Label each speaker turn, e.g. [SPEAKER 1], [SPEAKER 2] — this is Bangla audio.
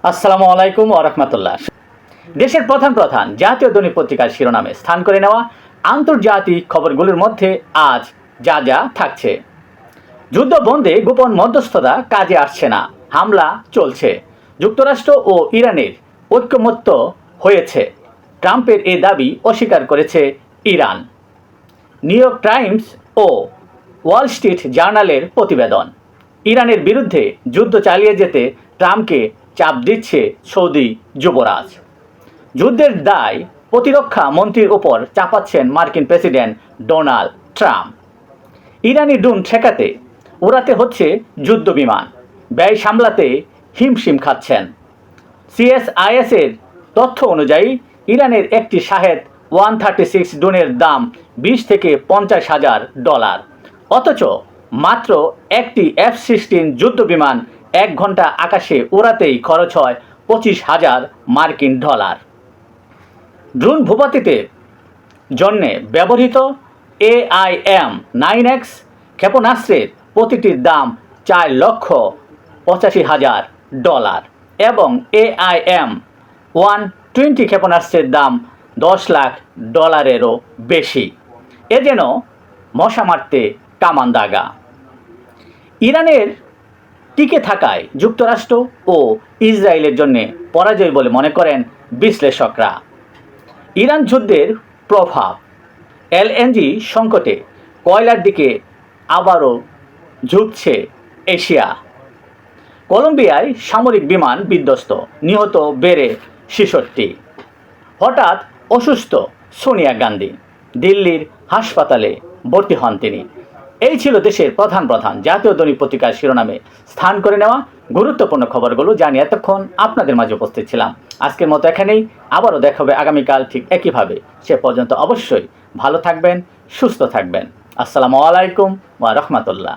[SPEAKER 1] আসসালামু আলাইকুম ওয়া রাহমাতুল্লাহ। দেশের প্রধান প্রধান জাতীয় দৈনিক পত্রিকার শিরোনামে স্থান করে নেওয়া আন্তর্জাতিক খবরগুলোর মধ্যে আজ যা যা থাকছে। যুদ্ধ বন্ধে গোপন মধ্যস্থতা কাজে আসছে না, হামলা চলছে। যুক্তরাষ্ট্র ও ইরানের ঐকমত্য হয়েছে, ট্রাম্পের এ দাবি অস্বীকার করেছে ইরান। নিউ ইয়র্ক টাইমস ও ওয়াল স্ট্রিট জার্নালের প্রতিবেদন। ইরানের বিরুদ্ধে যুদ্ধ চালিয়ে যেতে ট্রাম্পকে চাপ দিচ্ছে সৌদি যুবরাজ। যুদ্ধের দায় প্রতিরক্ষা মন্ত্রীর ওপর চাপাচ্ছেন মার্কিন প্রেসিডেন্ট ডোনাল্ড ট্রাম্প। ইরানি ড্রোন ঠেকাতে উড়াতে হচ্ছে যুদ্ধ বিমান, ব্যয় সামলাতে হিমশিম খাচ্ছেন। সিএসআইএসের তথ্য অনুযায়ী ইরানের একটি শাহেদ 136 ড্রোনের দাম 20 থেকে 50,000 ডলার, অথচ মাত্র একটি F-16 যুদ্ধ বিমান 1 ঘন্টা আকাশে উড়াতেই খরচ হয় 25,000 মার্কিন ডলার। ড্রোন ভূপাতিতের জন্যে ব্যবহৃত AIM-9X ক্ষেপণাস্ত্রের প্রতিটির দাম 4,85,000 ডলার এবং AIM-120 ক্ষেপণাস্ত্রের দাম 10 লাখ ডলারেরও বেশি। এ যেন মশা মারতে কামান দাগা। ইরানের টিকে থাকায় যুক্তরাষ্ট্র ও ইসরায়েলের জন্য পরাজয় বলে মনে করেন বিশ্লেষকরা। ইরান যুদ্ধের প্রভাব, এলএনজি সংকটে কয়লার দিকে আবারও ঝুঁকছে এশিয়া। কলম্বিয়ায় সামরিক বিমান বিধ্বস্ত, নিহত বেড়ে 66। হঠাৎ অসুস্থ সোনিয়া গান্ধী, দিল্লির হাসপাতালে ভর্তি হন তিনি। এই ছিল দেশের প্রধান প্রধান জাতীয় দৈনিক পত্রিকার শিরোনামে স্থান করে নেওয়া গুরুত্বপূর্ণ খবরগুলো জানিয়ে এতক্ষণ আপনাদের মাঝে উপস্থিত ছিলাম। আজকের মতো এখানেই, আবারও দেখা হবে আগামীকাল ঠিক একইভাবে। সে পর্যন্ত অবশ্যই ভালো থাকবেন, সুস্থ থাকবেন। আসসালামু আলাইকুম ওয়া রাহমাতুল্লাহ।